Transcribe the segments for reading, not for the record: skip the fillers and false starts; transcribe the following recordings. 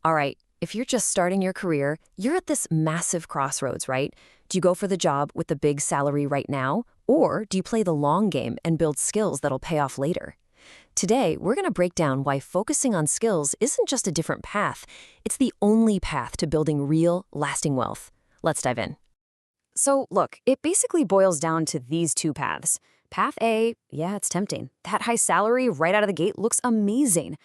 All right, if you're just starting your career, you're at this massive crossroads, right? Do you go for the job with the big salary right now, or do you play the long game and build skills that'll pay off later? Today, we're going to break down why focusing on skills isn't just a different path, it's the only path to building real, lasting wealth. Let's dive in. So, look, it basically boils down to these two paths. Path A, yeah, it's tempting. That high salary right out of the gate looks amazing.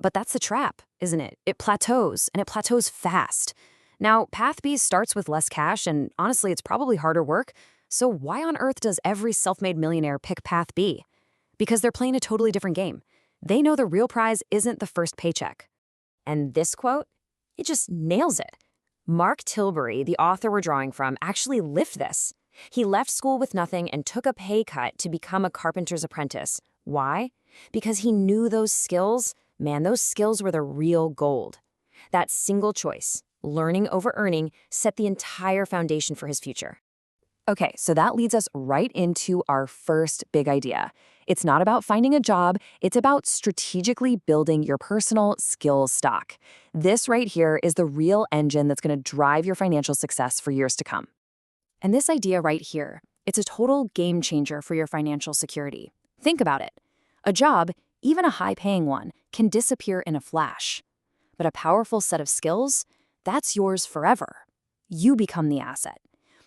But that's the trap, isn't it? It plateaus, and it plateaus fast. Now, Path B starts with less cash, and honestly, it's probably harder work. So why on earth does every self-made millionaire pick Path B? Because they're playing a totally different game. They know the real prize isn't the first paycheck. And this quote, it just nails it. Mark Tilbury, the author we're drawing from, actually lived this. He left school with nothing and took a pay cut to become a carpenter's apprentice. Why? Because he knew those skills. Man, those skills were the real gold. That single choice, learning over earning, set the entire foundation for his future. Okay, so that leads us right into our first big idea. It's not about finding a job, it's about strategically building your personal skills stock. This right here is the real engine that's going to drive your financial success for years to come. And this idea right here, it's a total game changer for your financial security. Think about it. A job, even a high-paying one, can disappear in a flash. But a powerful set of skills, that's yours forever. You become the asset.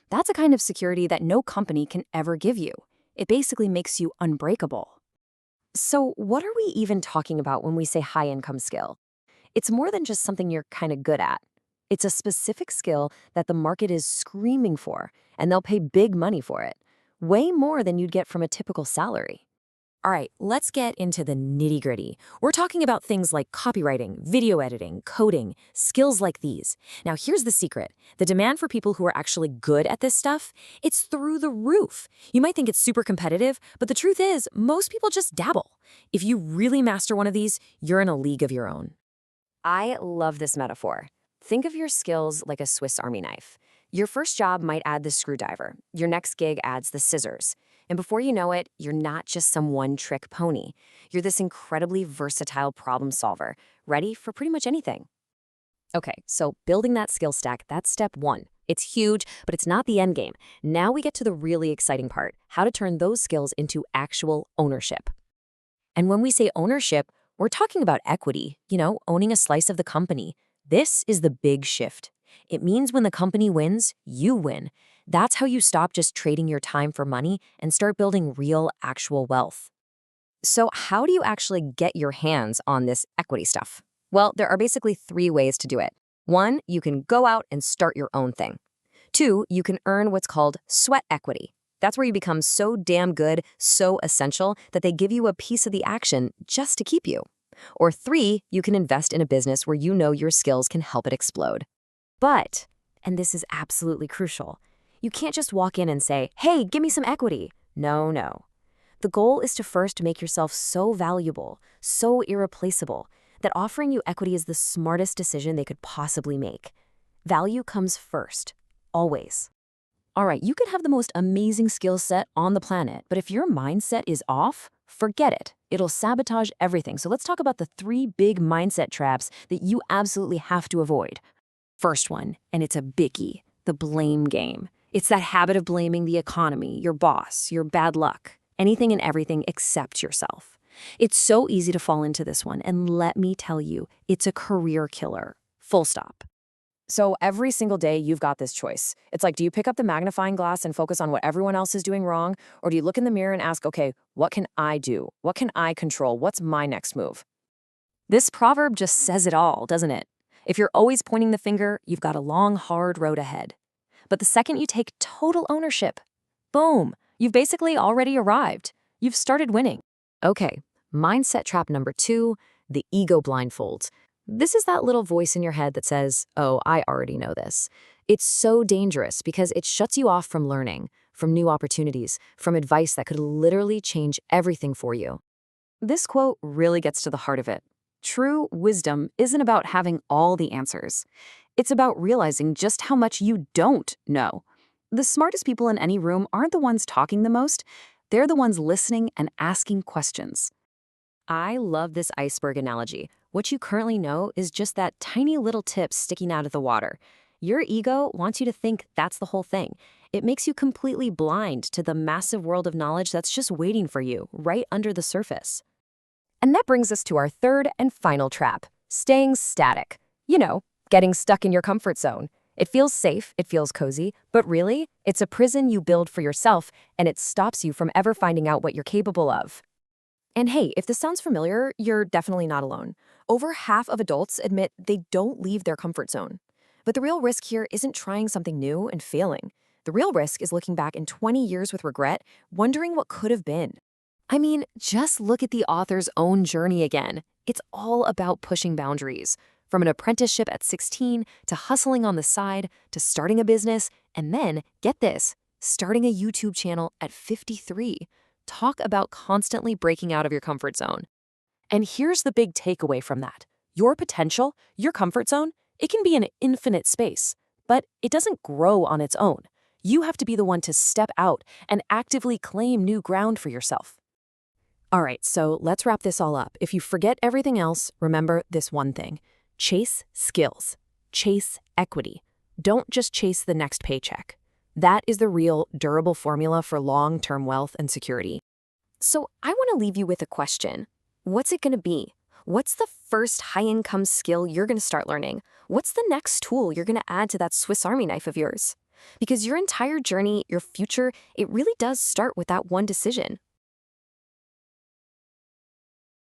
That's a kind of security that no company can ever give you. It basically makes you unbreakable. So what are we even talking about when we say high-income skill? It's more than just something you're kind of good at. It's a specific skill that the market is screaming for, and they'll pay big money for it. Way more than you'd get from a typical salary. All right, let's get into the nitty-gritty. We're talking about things like copywriting, video editing, coding, skills like these. Now, here's the secret. The demand for people who are actually good at this stuff, it's through the roof. You might think it's super competitive, but the truth is, most people just dabble. If you really master one of these, you're in a league of your own. I love this metaphor. Think of your skills like a Swiss Army knife. Your first job might add the screwdriver. Your next gig adds the scissors. And before you know it, you're not just some one-trick pony. You're this incredibly versatile problem solver, ready for pretty much anything. Okay, so building that skill stack, that's step one. It's huge, but it's not the end game. Now we get to the really exciting part, how to turn those skills into actual ownership. And when we say ownership, we're talking about equity, owning a slice of the company. This is the big shift. It means when the company wins, you win. That's how you stop just trading your time for money and start building real, actual wealth. So how do you actually get your hands on this equity stuff? Well, there are basically three ways to do it. One, you can go out and start your own thing. Two, you can earn what's called sweat equity. That's where you become so damn good, so essential, that they give you a piece of the action just to keep you. Or three, you can invest in a business where you know your skills can help it explode. But, and this is absolutely crucial, you can't just walk in and say, hey, give me some equity. No, no. The goal is to first make yourself so valuable, so irreplaceable, that offering you equity is the smartest decision they could possibly make. Value comes first, always. All right, you could have the most amazing skill set on the planet, but if your mindset is off, forget it. It'll sabotage everything. So let's talk about the three big mindset traps that you absolutely have to avoid. First one, and it's a biggie, the blame game. It's that habit of blaming the economy, your boss, your bad luck, anything and everything except yourself. It's so easy to fall into this one, and let me tell you, it's a career killer. Full stop. So every single day, you've got this choice. It's like, do you pick up the magnifying glass and focus on what everyone else is doing wrong? Or do you look in the mirror and ask, okay, what can I do? What can I control? What's my next move? This proverb just says it all, doesn't it? If you're always pointing the finger, you've got a long, hard road ahead. But the second you take total ownership, boom, you've basically already arrived. You've started winning. Okay, mindset trap number two, the ego blindfolds. This is that little voice in your head that says, oh, I already know this. It's so dangerous because it shuts you off from learning, from new opportunities, from advice that could literally change everything for you. This quote really gets to the heart of it. True wisdom isn't about having all the answers. It's about realizing just how much you don't know. The smartest people in any room aren't the ones talking the most. They're the ones listening and asking questions. I love this iceberg analogy. What you currently know is just that tiny little tip sticking out of the water. Your ego wants you to think that's the whole thing. It makes you completely blind to the massive world of knowledge that's just waiting for you right under the surface. And that brings us to our third and final trap, staying static. You know, getting stuck in your comfort zone. It feels safe, it feels cozy, but really, it's a prison you build for yourself, and it stops you from ever finding out what you're capable of. And hey, if this sounds familiar, you're definitely not alone. Over half of adults admit they don't leave their comfort zone. But the real risk here isn't trying something new and failing. The real risk is looking back in 20 years with regret, wondering what could have been. I mean, just look at the author's own journey again. It's all about pushing boundaries. From an apprenticeship at 16 to hustling on the side to starting a business, and then, get this, starting a YouTube channel at 53. Talk about constantly breaking out of your comfort zone. And here's the big takeaway from that. Your potential, your comfort zone, it can be an infinite space, but it doesn't grow on its own. You have to be the one to step out and actively claim new ground for yourself. All right, so let's wrap this all up. If you forget everything else, remember this one thing. Chase skills. Chase equity. Don't just chase the next paycheck. That is the real, durable formula for long-term wealth and security. So I want to leave you with a question. What's it going to be? What's the first high-income skill you're going to start learning? What's the next tool you're going to add to that Swiss Army knife of yours? Because your entire journey, your future, it really does start with that one decision.